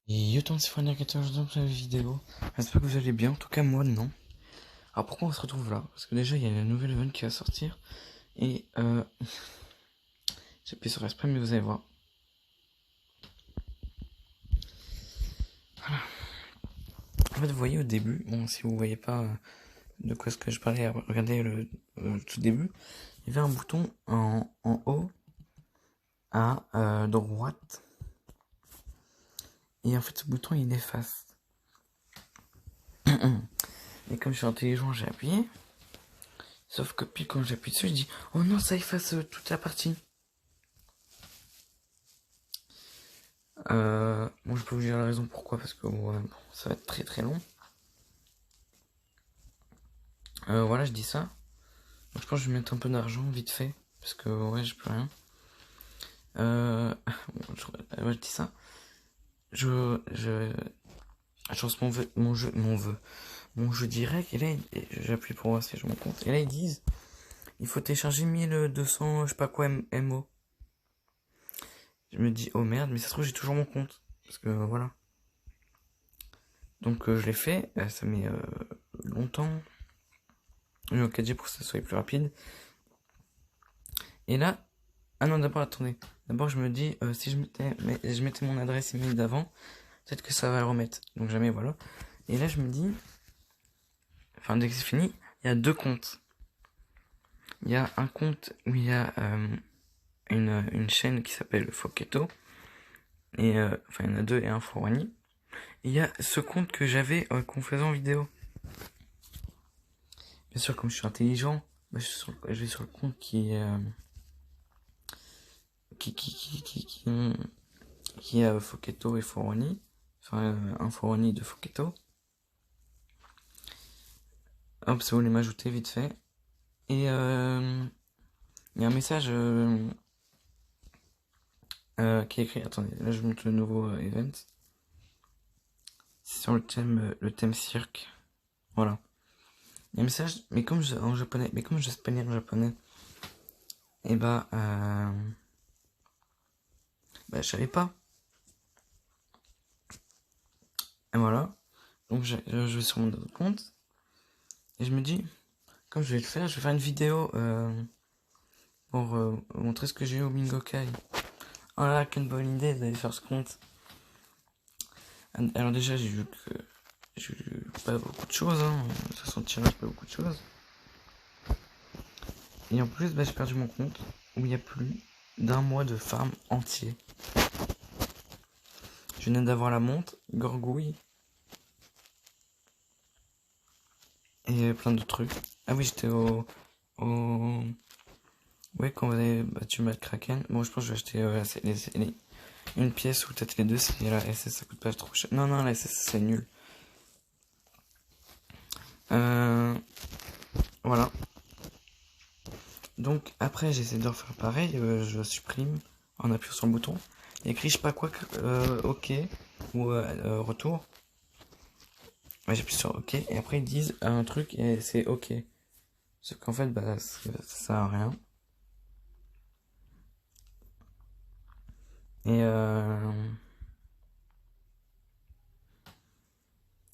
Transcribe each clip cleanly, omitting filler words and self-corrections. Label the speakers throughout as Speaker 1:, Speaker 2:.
Speaker 1: Yo, c'est Frania 14 dans la vidéo. J'espère que vous allez bien. En tout cas, moi, non. Alors, pourquoi on se retrouve là? Parce que déjà, il y a la nouvelle event qui va sortir. Et, j'ai appuyé sur Esprit, mais vous allez voir. En fait, vous voyez au début, bon, si vous voyez pas de quoi est-ce que je parlais, regardez le tout début. Il y avait un bouton en haut à droite. Et en fait, ce bouton, il efface. Et comme je suis intelligent, j'ai appuyé. Sauf que puis quand j'appuie dessus, je dis, oh non, ça efface toute la partie. Bon, je peux vous dire la raison pourquoi, parce que ouais, bon, ça va être très très long. Voilà, je dis ça. Donc, je pense que je vais mettre un peu d'argent vite fait, parce que ouais, je peux rien. Ouais, je dis ça. Je lance mon jeu direct, et là, j'appuie pour voir si je me compte. Et là, ils disent, il faut télécharger 1200, je sais pas quoi, MO. Je me dis, oh merde, mais ça se trouve, j'ai toujours mon compte. Parce que voilà. Donc, je l'ai fait, ça met longtemps. Le 4G pour que ça soit plus rapide. Et là, ah non, d'abord, attendez. D'abord, je me dis, si je mettais mon adresse email d'avant, peut-être que ça va le remettre. Donc jamais, voilà. Et là, je me dis, enfin, dès que c'est fini, il y a deux comptes. Il y a un compte où il y a une chaîne qui s'appelle Foketo. Et, enfin, il y en a deux et un Forwani. Et il y a ce compte que j'avais qu'on faisait en vidéo. Bien sûr, comme je suis intelligent, bah, je vais sur le compte qui a Foketo et Forwani. Enfin, un Forwani de Foketo. Hop, ça voulait m'ajouter vite fait. Et il y a un message qui est écrit. Attendez, là je montre le nouveau event. C'est sur le thème cirque. Voilà. Il y a un message, mais en japonais, mais comme je sais pas lire en japonais, et bah je savais pas. Et voilà. Donc je vais sur mon autre compte et je me dis, comme je vais le faire, je vais faire une vidéo pour montrer ce que j'ai eu au Bingo Kai. Oh là là, quelle bonne idée d'aller faire ce compte. Alors déjà, j'ai eu pas beaucoup de choses, hein. De toute façon, tirage, pas beaucoup de choses. Et en plus, bah, j'ai perdu mon compte où il y a plus d'un mois de farm entier. Je venais d'avoir la montre, Gorgouille et plein de trucs. Ah oui, j'étais au... Ouais, quand vous avez battu Mad Kraken. Bon, je pense que je vais acheter une pièce ou peut-être les deux si la SS ça coûte pas trop cher. Non, non, la SS c'est nul. Voilà. Donc après j'essaie de refaire pareil, je supprime en appuyant sur le bouton. Il y a écrit je sais pas quoi, ok ou retour. Ouais, j'appuie sur ok et après ils disent un truc et c'est ok. Sauf qu'en fait bah ça sert à rien. Et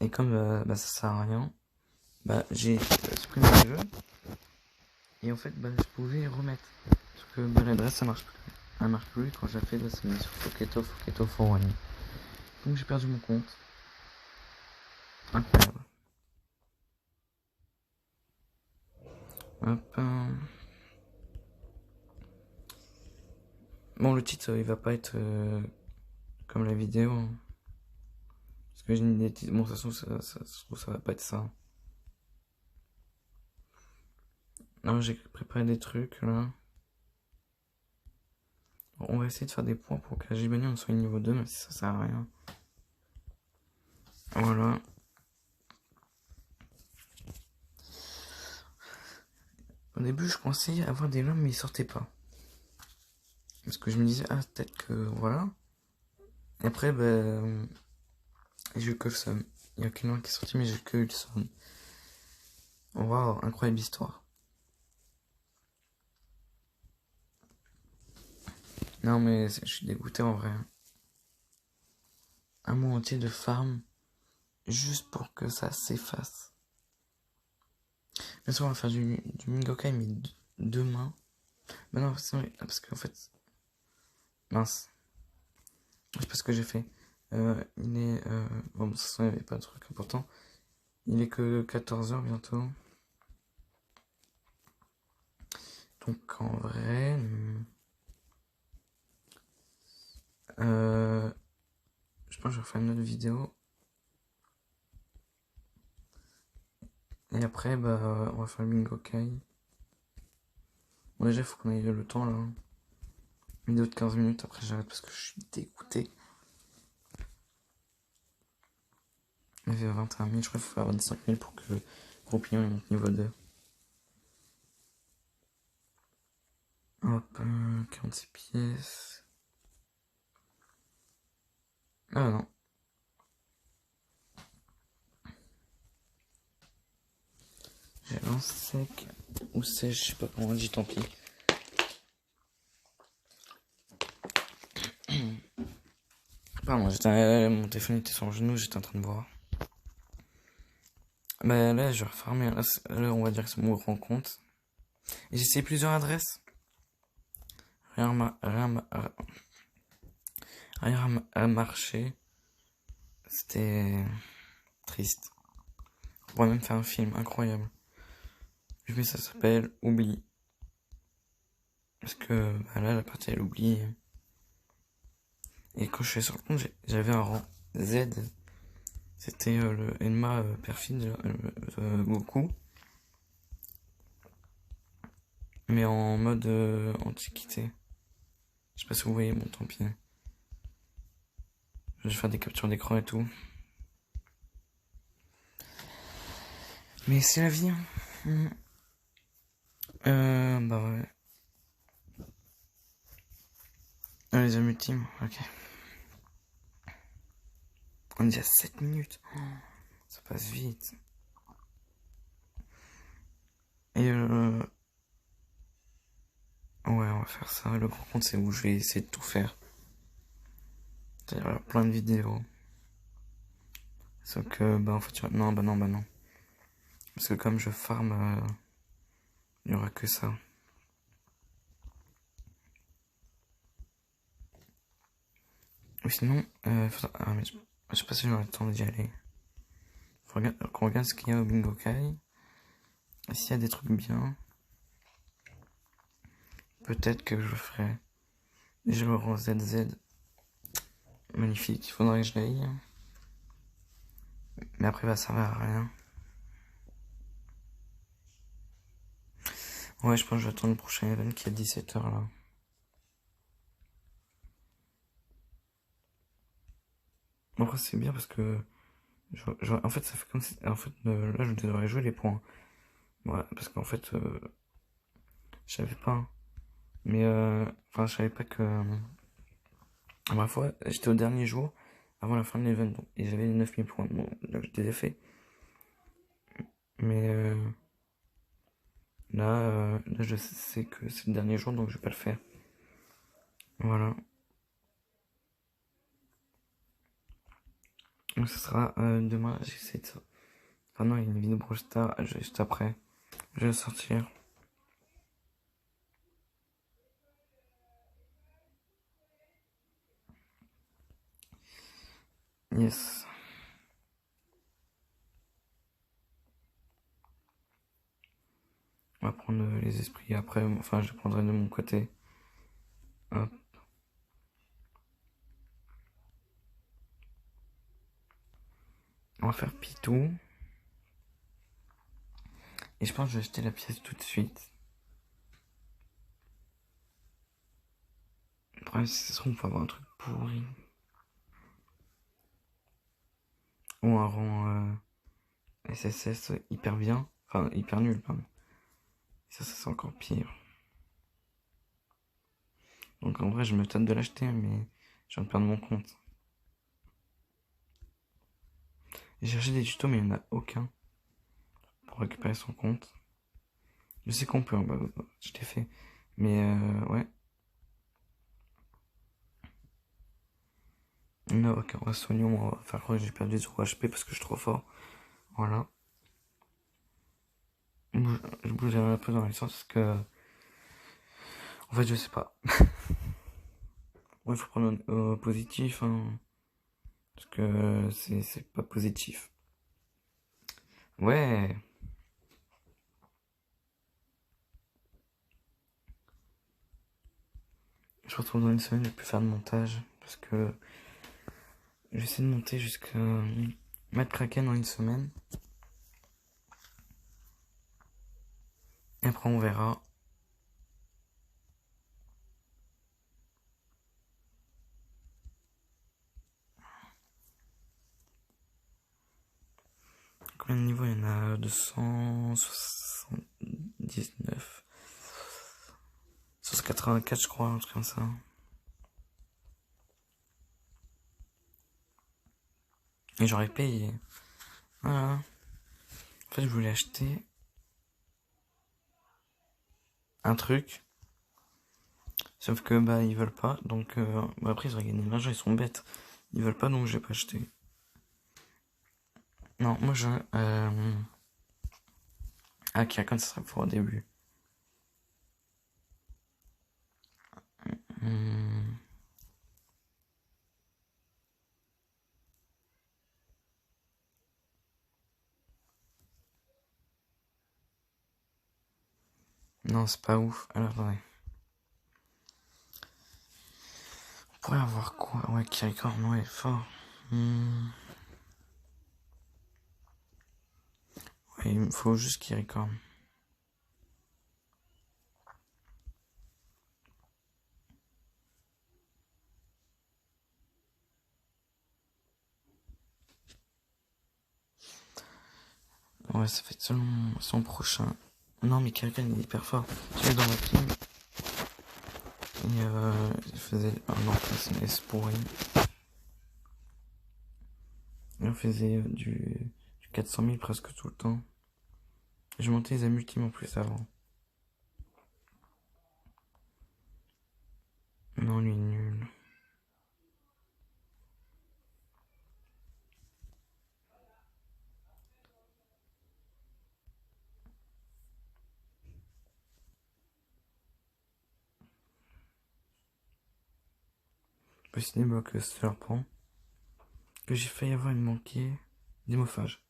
Speaker 1: et comme bah ça sert à rien, bah j'ai supprimé le jeu et en fait bah je pouvais remettre. Parce que bah, l'adresse ça marche plus. Elle marche plus quand je la fais, là c'est mis sur Foketo for One. Donc j'ai perdu mon compte. Incroyable. Hop. Bon, le titre, il va pas être comme la vidéo, hein. Parce que j'ai une idée. Bon, de toute façon, ça va pas être ça. Non, j'ai préparé des trucs, là. Bon, on va essayer de faire des points pour que la Gibanium soit niveau 2, même si ça sert à rien. Voilà. Au début, je pensais avoir des lames, mais ils sortaient pas. Parce que je me disais, ah, peut-être que, voilà. Et après, ben, j'ai eu que le seum. Il y a aucune langue qui est sortie, mais j'ai eu que le seum. Waouh, incroyable histoire. Non, mais je suis dégoûté en vrai. un mois entier de farm juste pour que ça s'efface. Bien sûr, on va faire du Mingokai, mais demain. Bah non, parce qu'en fait. Mince. C'est pas ce que j'ai fait. Il est. Bon, de toute façon, il n'y avait pas de truc important. Il est que 14h bientôt. Donc en vrai. Je pense que je vais faire une autre vidéo. Et après, bah, on va faire le Mingokai. Bon, déjà, il faut qu'on aille le temps là. Une vidéo de 15 minutes, après j'arrête parce que je suis dégoûté. Il fait 21 000, je crois qu'il faut faire 25 000 pour que le gros pignon monte niveau 2. Hop, 46 pièces. Ah non. J'ai un sec ou sèche, je sais pas comment on dit, tant pis. Pardon, mon téléphone était sur le genou, j'étais en train de voir. Bah là, je vais refarmer. Là, on va dire que c'est mon grand compte. Et j'ai essayé plusieurs adresses. Rien à marcher. C'était triste. On pourrait même faire un film incroyable. Mais ça s'appelle Oubli. Parce que bah là, la partie elle oublie. Et quand je suis sur le compte, j'avais un rang Z. C'était le Enma perfide Goku. Mais en mode antiquité. Je sais pas si vous voyez, bon tant pis. Je vais faire des captures d'écran et tout. Mais c'est la vie. Hein. Bah ouais. Les hommes ultimes, ok. On est déjà 7 minutes. Ça passe vite. Et ouais, on va faire ça. Le grand compte, c'est où je vais essayer de tout faire. C'est-à-dire plein de vidéos. Sauf que, bah en fait, non. Parce que comme je farm, il n'y aura que ça. Ou sinon, mais je sais pas si j'aurai le temps d'y aller. Faut qu'on regarde ce qu'il y a au Bingokai. S'il y a des trucs bien, peut-être que je le ferai. Déjà le rang ZZ. Magnifique, il faudrait que je l'aille. Mais après, bah, ça va à rien. Ouais, je pense que je vais attendre le prochain event qui est à 17h là. Bon, après, c'est bien parce que. En fait, ça fait comme si. En fait, là, je devrais jouer les points. Ouais, parce qu'en fait, je savais pas. Hein. Mais, enfin, je savais pas que. À ma fois, j'étais au dernier jour avant la fin de l'event. Et j'avais les 9000 points. Bon, là, je les ai fait. Mais, là, je sais que c'est le dernier jour, donc je vais pas le faire. Voilà. Donc, ce sera demain. J'essaie de. Enfin, non, il y a une vidéo Brawl Stars juste après. Je vais sortir. Yes. On va prendre les esprits après. Enfin, je les prendrai de mon côté. Hop. On va faire Pitou. Et je pense que je vais acheter la pièce tout de suite. Le problème, c'est que ça se trouve, on peut avoir un truc pourri. Ou un rang SSS hyper bien. Enfin, hyper nul, pardon. Ça c'est encore pire. Donc en vrai, je me tâte de l'acheter, mais je viens de perdre mon compte. J'ai cherché des tutos, mais il n'y en a aucun pour récupérer son compte. Je sais qu'on peut, hein, je l'ai fait. Mais ouais. Non, ok, on va soigner, on va faire croire que j'ai perdu 0 HP parce que je suis trop fort. Voilà. Je bouge un peu dans les sens parce que... En fait, je sais pas. Ouais, il faut prendre positif, hein. Parce que c'est pas positif. Ouais. Je retrouve dans une semaine, je vais plus faire de montage. Parce que j'essaie de monter jusqu'à mettre Kraken en une semaine. Et après, on verra. Combien de niveaux il y en a? 279. 184, je crois, un truc comme ça. Et j'aurais payé. Voilà. En fait, je voulais acheter un truc. Sauf que, bah, ils veulent pas. Donc, bah, après, ils auraient gagné de l'argent, ils sont bêtes. Ils veulent pas, donc j'ai pas acheté. Non, moi, ah, Kirakan, ça serait pour au début. Hmm. Non, c'est pas ouf. Alors, attendez. On pourrait avoir quoi? Ouais, Kirakan, ouais, fort. Hmm. Ouais, il me faut juste Kirakan. Ouais, ça fait selon son prochain. Non, mais Kirakan, il est hyper fort. J'étais dans ma team. Et il faisait un an c'est une S pour rien. Et on faisait du 400 000 presque tout le temps. Je montais les multimes en plus avant. Non, lui, nul. Possible bloque serpent. Que j'ai failli avoir une manquée. D'hémophage.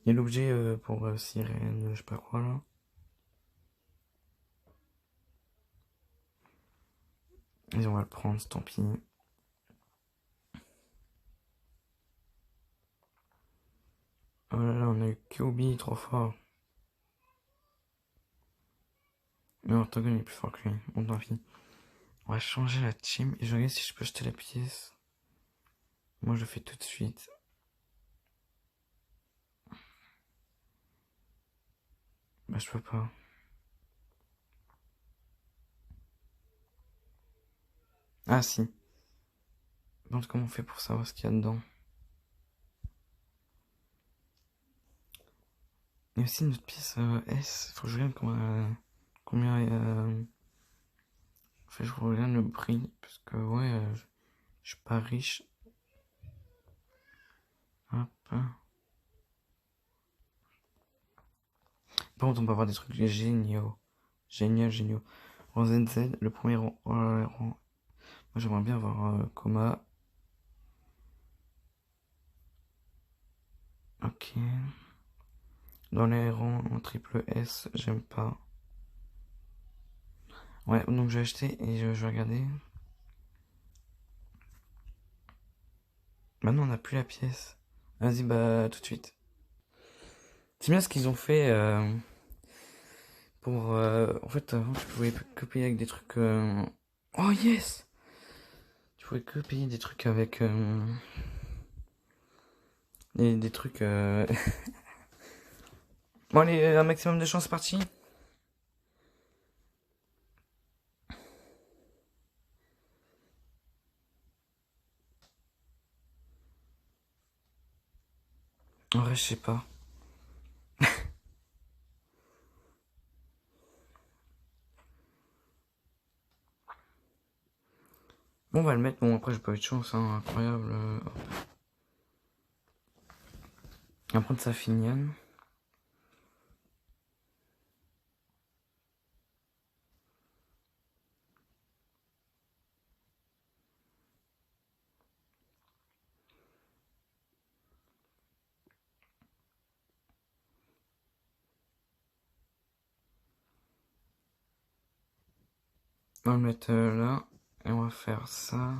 Speaker 1: Il y a l'objet pour sirène, je sais pas quoi là. Et on va le prendre, tant pis. Oh là là, on a eu Kyobi trop fort. Mais Ortogon est plus fort que lui. Bon, tant pis. On va changer la team et je regarde si je peux acheter la pièce. Moi, je le fais tout de suite. Bah, je peux pas. Ah, si. Bon, comment on fait pour savoir ce qu'il y a dedans? Il y a aussi une autre pièce S. Faut que je regarde combien enfin, je regarde le prix. Parce que, ouais, je suis pas riche. Hop. Par contre, on peut avoir des trucs géniaux. Géniaux. En ZZ, le premier rang. Oh là là, moi, j'aimerais bien avoir Coma. Ok. Dans les rangs en triple S, j'aime pas. Ouais, donc j'ai acheté et je vais regarder. Maintenant, on n'a plus la pièce. Vas-y, bah, tout de suite. C'est bien ce qu'ils ont fait pour... en fait, avant, tu pouvais que payer avec des trucs... Oh, yes! Tu pouvais que payer des trucs avec... des trucs... Bon, allez, un maximum de chance, parti. En vrai, je sais pas. Bon, on va le mettre. Bon, après, j'ai pas eu de chance, hein, incroyable. On va prendre sa finiane. On va le mettre là. Et on va faire ça.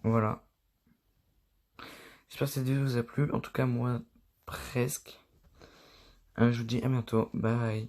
Speaker 1: Voilà. J'espère que cette vidéo vous a plu. En tout cas, moi, presque. Je vous dis à bientôt. Bye.